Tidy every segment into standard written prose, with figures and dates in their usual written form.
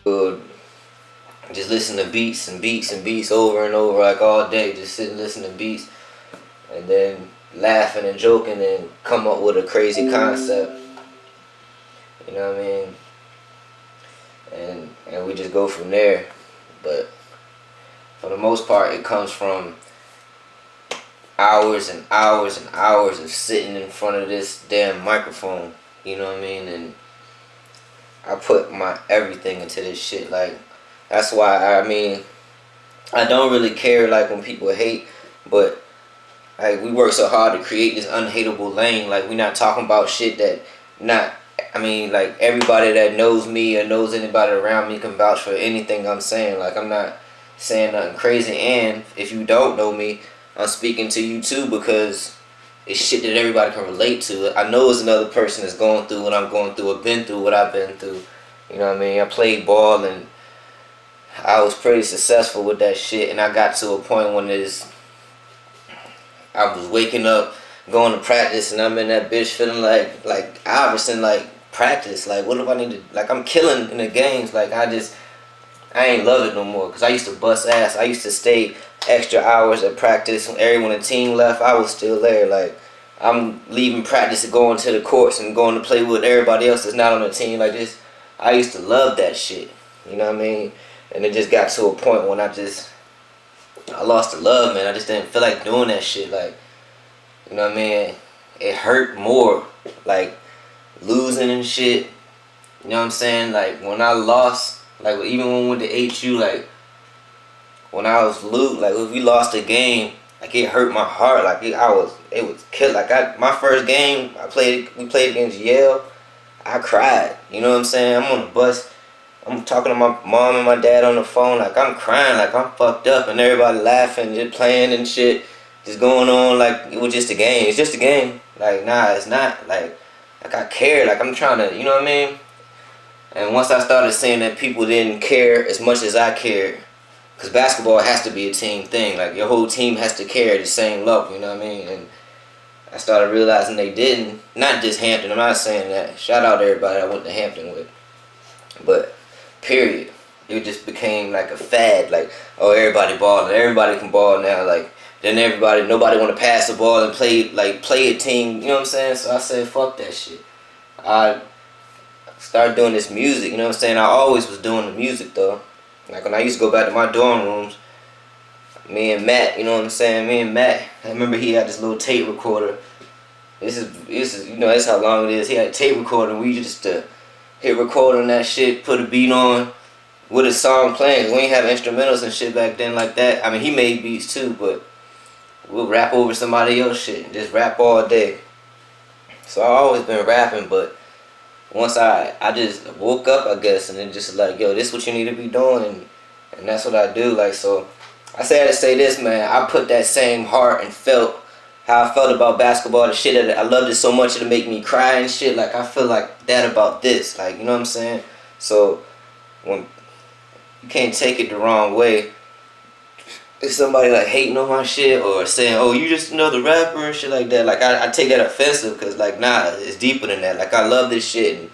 Would just listen to beats and beats and beats over and over like all day. Just sit and listen to beats and then laughing and joking and come up with a crazy concept. You know what I mean? And we just go from there. But for the most part, it comes from hours and hours and hours of sitting in front of this damn microphone. You know what I mean? And I put my everything into this shit. Like, that's why, I mean, I don't really care like when people hate, but like we work so hard to create this unhateable lane. Like, we not talking about shit that not, I mean, like everybody that knows me or knows anybody around me can vouch for anything I'm saying. Like, I'm not saying nothing crazy. And if you don't know me, I'm speaking to you too, because it's shit that everybody can relate to. I know it's another person that's going through what I'm going through or been through what I've been through. You know what I mean? I played ball and I was pretty successful with that shit, and I got to a point when I was waking up, going to practice, and I'm in that bitch feeling like Iverson, like practice. Like, what do I need to, like, I'm killing in the games. Like, I ain't love it no more, because I used to bust ass. I used to stay extra hours at practice. When the team left, I was still there. Like, I'm leaving practice and going to the courts and going to play with everybody else that's not on the team. Like this, I used to love that shit. You know what I mean? And it just got to a point when I lost the love, man. I just didn't feel like doing that shit. Like, you know what I mean? It hurt more, like losing and shit. You know what I'm saying? Like, when I lost, like even when we went to HU, like when I was like if we lost a game, like it hurt my heart. Like it was killed. Like my first game we played against Yale. I cried. You know what I'm saying? I'm on the bus. I'm talking to my mom and my dad on the phone. Like, I'm crying. Like, I'm fucked up. And everybody laughing, just playing and shit. Just going on like it was just a game. It's just a game. Like, nah, it's not. Like I care. Like, I'm trying to, you know what I mean? And once I started seeing that people didn't care as much as I cared, because basketball has to be a team thing. Like, your whole team has to care the same level, you know what I mean? And I started realizing they didn't. Not just Hampton. I'm not saying that. Shout out to everybody I went to Hampton with. But, period. It just became like a fad. Like, oh, everybody balling. Everybody can ball now. Like, then nobody want to pass the ball and play a team. You know what I'm saying? So I said, fuck that shit. I started doing this music. You know what I'm saying? I always was doing the music, though. Like, when I used to go back to my dorm rooms, me and Matt, you know what I'm saying? Me and Matt, I remember he had this little tape recorder. This is you know, that's how long it is. He had a tape recorder, and we just hit record on that shit, put a beat on with a song playing. 'Cause we ain't have instrumentals and shit back then like that. I mean, he made beats too, but we'll rap over somebody else shit and just rap all day. So I always been rapping, but once I just woke up, I guess, and then just like, yo, this is what you need to be doing, and that's what I do. Like, so I had to say this, man. I put that same heart and felt how I felt about basketball, the shit that I loved it so much it'll make me cry and shit. Like, I feel like that about this. Like, you know what I'm saying? So when you can't take it the wrong way, if somebody like hating on my shit or saying, oh, you just another rapper and shit like that, like I take that offensive, because like, nah, it's deeper than that. Like, I love this shit and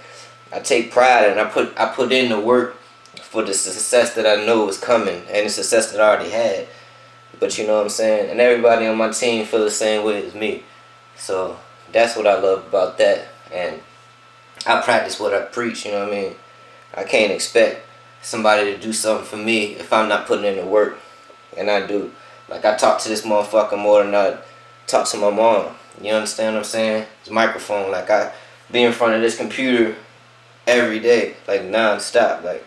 I take pride, and I put in the work for the success that I know is coming and the success that I already had. But you know what I'm saying? And everybody on my team feel the same way as me. So that's what I love about that. And I practice what I preach, you know what I mean? I can't expect somebody to do something for me if I'm not putting in the work. And I do. Like, I talk to this motherfucker more than I talk to my mom. You understand what I'm saying? It's microphone. Like, I be in front of this computer every day, like non-stop. Like,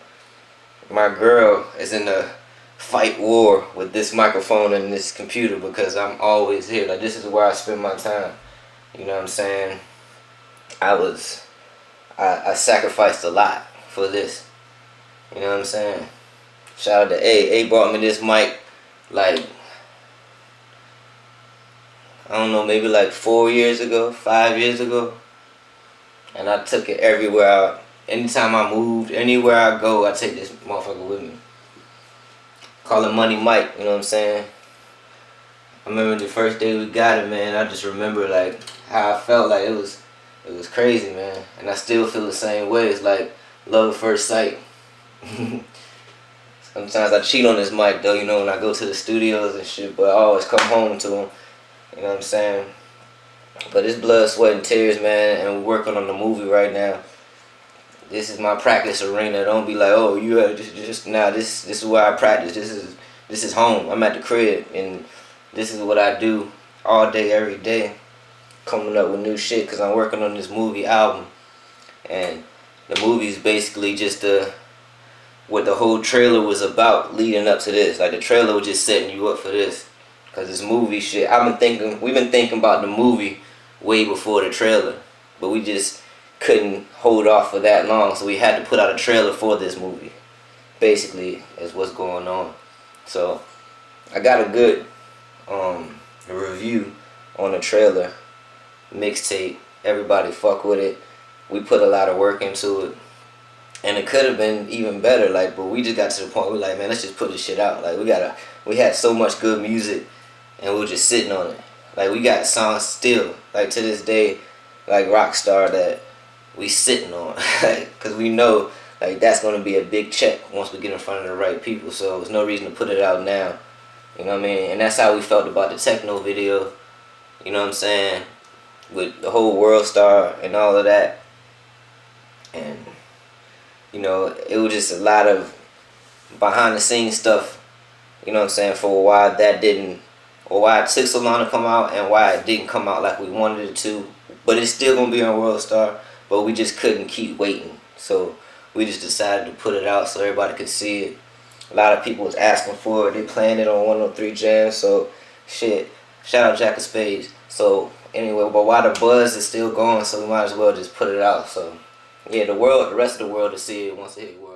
my girl is in a fight war with this microphone and this computer because I'm always here. Like, this is where I spend my time. You know what I'm saying? I sacrificed a lot for this. You know what I'm saying? Shout out to A. A brought me this mic like, I don't know, maybe like 4 years ago, 5 years ago. And I took it everywhere. Anytime I moved, anywhere I go, I take this motherfucker with me. Call it Money Mike, you know what I'm saying? I remember the first day we got it, man. I just remember like how I felt. Like it was crazy, man. And I still feel the same way. It's like love at first sight. Sometimes I cheat on this mic though, you know, when I go to the studios and shit. But I always come home to him. You know what I'm saying? But it's blood, sweat, and tears, man. And we're working on the movie right now. This is my practice arena. Don't be like, oh, you just nah. This is where I practice. This is home. I'm at the crib, and this is what I do all day, every day, coming up with new shit. Cause I'm working on this movie album, and the movie is basically just what the whole trailer was about leading up to this. Like the trailer was just setting you up for this, cause this movie shit. We've been thinking about the movie way before the trailer, but we just couldn't hold off for that long, so we had to put out a trailer for this movie. Basically, is what's going on. So I got a good review on the trailer, mixtape. Everybody fuck with it. We put a lot of work into it, and it could have been even better. Like, but we just got to the point where like, man, let's just put this shit out. Like, we had so much good music, and we were just sitting on it. Like, we got songs still, like to this day, like Rockstar, that we sitting on, because we know like that's gonna be a big check once we get in front of the right people. So there's no reason to put it out now. You know what I mean? And that's how we felt about the techno video. You know what I'm saying? With the whole World Star and all of that. And you know, it was just a lot of behind the scenes stuff. You know what I'm saying? For why that didn't, or why it took so long to come out, and why it didn't come out like we wanted it to. But it's still gonna be on World Star. But we just couldn't keep waiting. So we just decided to put it out so everybody could see it. A lot of people was asking for it. They playing it on 103 Jam. So shit. Shout out Jack of Spades. So anyway, but while the buzz is still going, so we might as well just put it out. So yeah, the rest of the world to see it once it hit world.